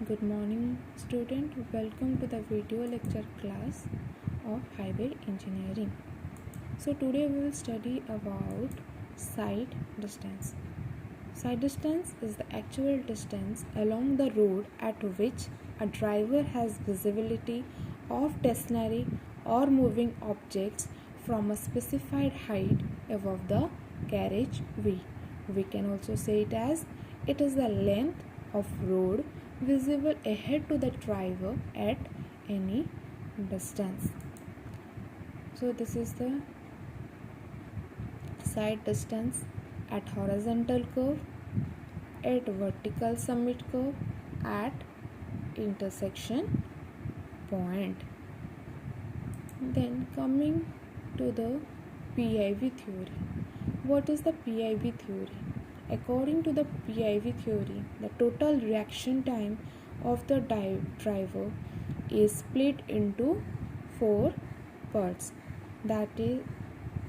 Good morning, student. Welcome to the video lecture class of highway engineering. So today we will study about sight distance. Sight distance is the actual distance along the road at which a driver has visibility of stationary or moving objects from a specified height above the carriage way. We can also say it is the length of road visible ahead to the driver at any distance. So this is the sight distance at horizontal curve, at vertical summit curve, at intersection point. Then coming to the PIV theory. What is the PIV theory? According to the PIV theory, the total reaction time of the driver is split into 4 parts. That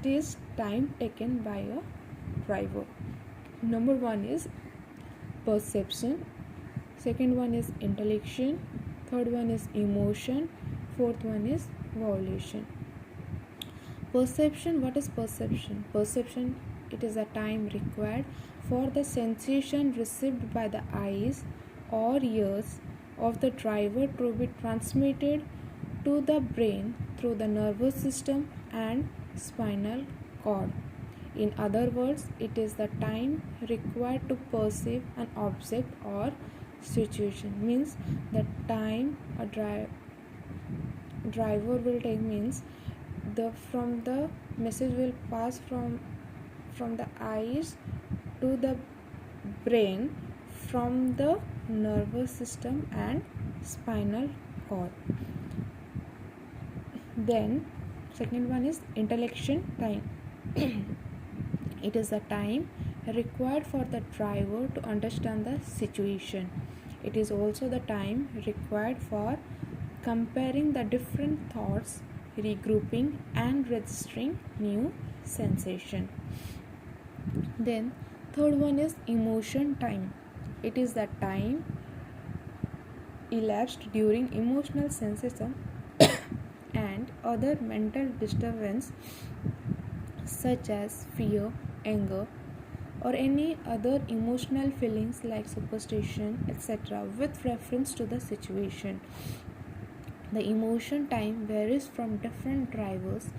is time taken by a driver. Number 1 is perception, second one is intellection, third one is emotion, fourth one is volition. Perception. What is perception? Perception, it is a time required for the sensation received by the eyes or ears of the driver to be transmitted to the brain through the nervous system and spinal cord. In other words, it is the time required to perceive an object or situation. Means the time a driver will take means from the message will pass from the eyes to the brain from the nervous system and spinal cord. Then second one is intellection time. It is the time required for the driver to understand the situation. It is also the time required for comparing the different thoughts, regrouping and registering new sensation. Then third one is emotion time. It is the time elapsed during emotional sensation and other mental disturbance such as fear, anger, or any other emotional feelings like superstition, etc., with reference to the situation. The emotion time varies from different drivers,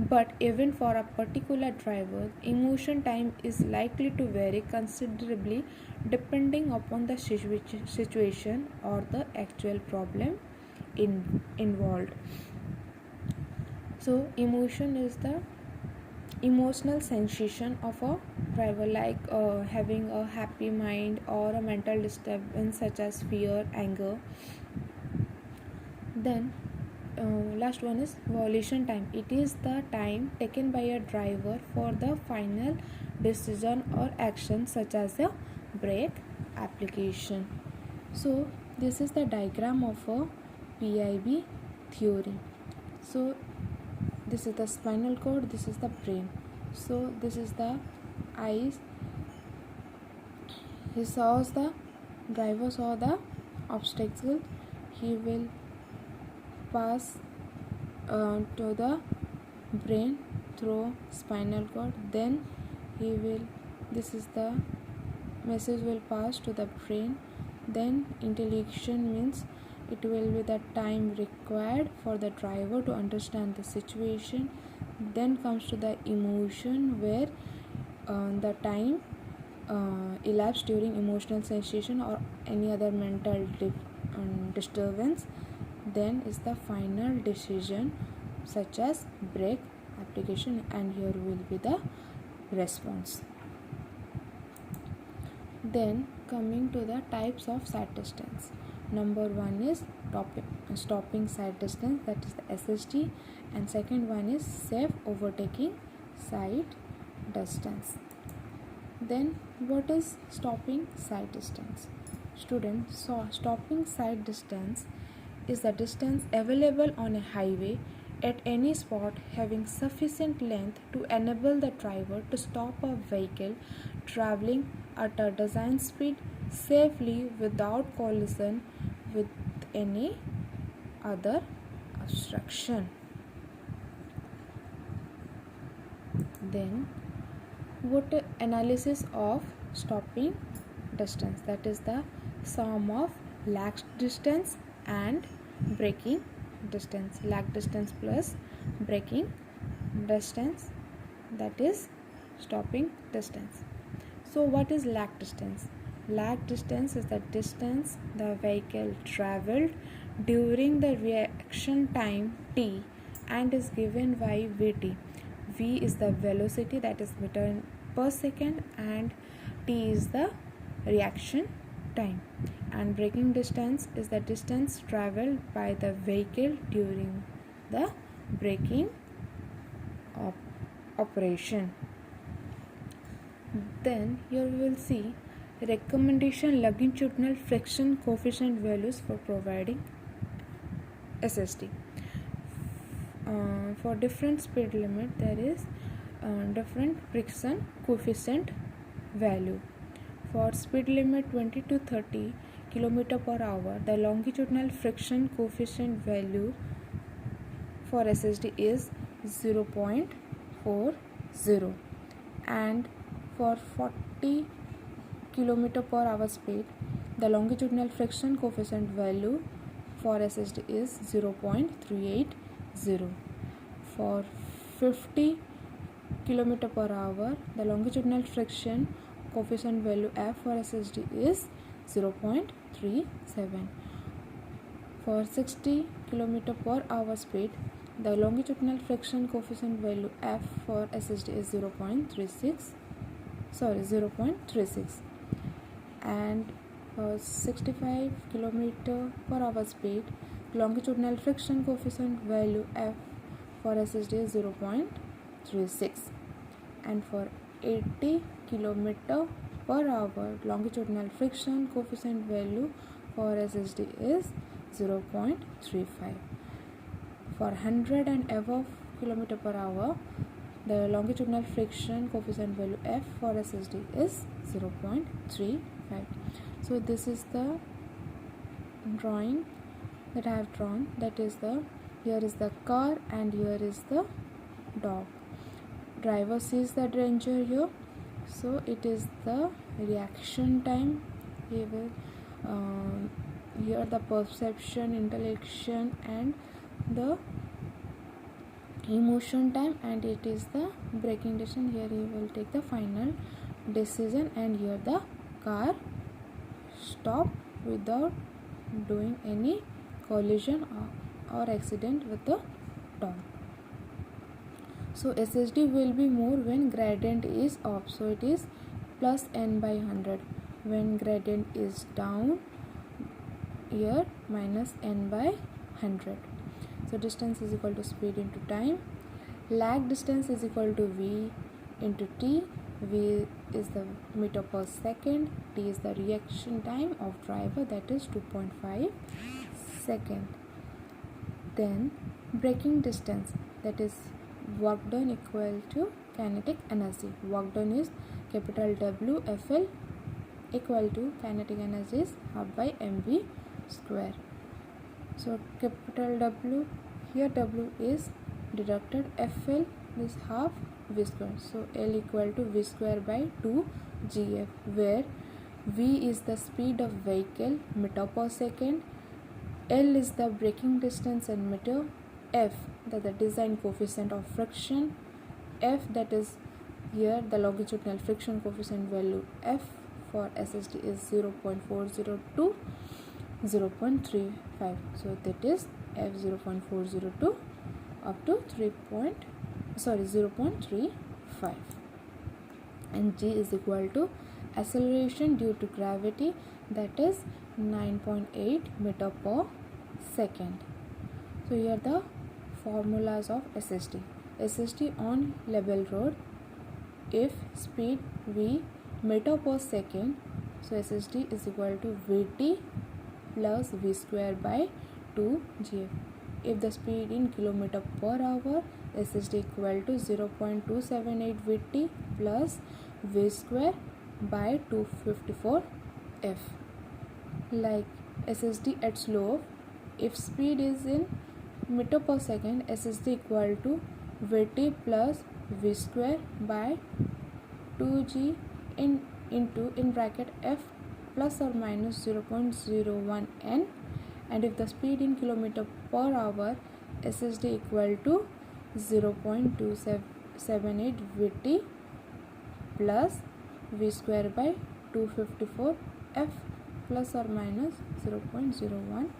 but even for a particular driver, emotion time is likely to vary considerably depending upon the situation or the actual problem involved. So emotion is the emotional sensation of a driver, like having a happy mind or a mental disturbance such as fear, anger. Then last one is volition time. It is the time taken by a driver for the final decision or action such as a brake application. So this is the diagram of a PIV theory. So this is the spinal cord, this is the brain. So this is the eyes. The driver saw the obstacle. He will pass to the brain through spinal cord. Then this is the message will pass to the brain. Then intellection means it will be the time required for the driver to understand the situation. Then comes to the emotion, where the time elapsed during emotional sensation or any other mental disturbance. Then is the final decision such as brake application, and here will be the response. Then coming to the types of sight distance. Number 1 is stopping sight distance, that is the SSD, and second one is safe overtaking sight distance. Then what is stopping sight distance? Students, so stopping sight distance is the distance available on a highway at any spot having sufficient length to enable the driver to stop a vehicle traveling at a design speed safely without collision with any other obstruction. Then what analysis of stopping distance, that is the sum of lag distance and braking distance. Lag distance plus braking distance, that is stopping distance. So what is lag distance? Lag distance is the distance the vehicle traveled during the reaction time t and is given by Vt. V is the velocity, that is meter per second, and t is the reaction time. And braking distance is the distance traveled by the vehicle during the braking operation. Then here we will see recommendation longitudinal friction coefficient values for providing SSD. For different speed limit there is different friction coefficient value. For speed limit 20 to 30 km per hour, the longitudinal friction coefficient value for SSD is 0.40, and for 40 km per hour speed, the longitudinal friction coefficient value for SSD is 0.380. For 50 km per hour, the longitudinal friction coefficient value F for SSD is 0.37. For 60 km per hour speed, the longitudinal friction coefficient value F for SSD is 0.36, and for 65 km per hour speed, longitudinal friction coefficient value F for SSD is 0.36, and for 80 km per hour, longitudinal friction coefficient value for SSD is 0.35. For 100 and above km per hour, the longitudinal friction coefficient value F for SSD is 0.35. So this is the drawing that I have drawn, that is here is the car and here is the dog. Driver sees the danger here, so it is the reaction time. He will here the perception, intellection and the emotion time, and it is the braking decision. Here he will take the final decision, and here the car stop without doing any collision or accident with the dog. So SSD will be more when gradient is up, so it is plus n by 100. When gradient is down, here minus n by 100. So distance is equal to speed into time. Lag distance is equal to V into T. V is the meter per second. T is the reaction time of driver, that is 2.5 second. Then braking distance, that is work done equal to kinetic energy. Work done is capital W FL equal to kinetic energy is half by mv square. So capital W, here W is deducted, FL is half V square. So L equal to V square by 2 GF, where V is the speed of vehicle meter per second, L is the braking distance in meter, F that the design coefficient of friction, F that is here the longitudinal friction coefficient value F for SSD is 0.402, 0.35. So that is F 0.402 up to 0.35, and G is equal to acceleration due to gravity, that is 9.8 meter per second. So here the formulas of SSD. SSD on level road, if speed V meter per second, so SSD is equal to Vt plus V square by 2 GF. If the speed in kilometer per hour, SSD equal to 0.278 Vt plus V square by 254 f. Like SSD at slope, if speed is in meter per second, SSD equal to Vt plus V square by 2g into in bracket f plus or minus 0.01 n, and if the speed in kilometer per hour, SSD equal to 0.278 Vt plus V square by 254 f plus or minus 0.01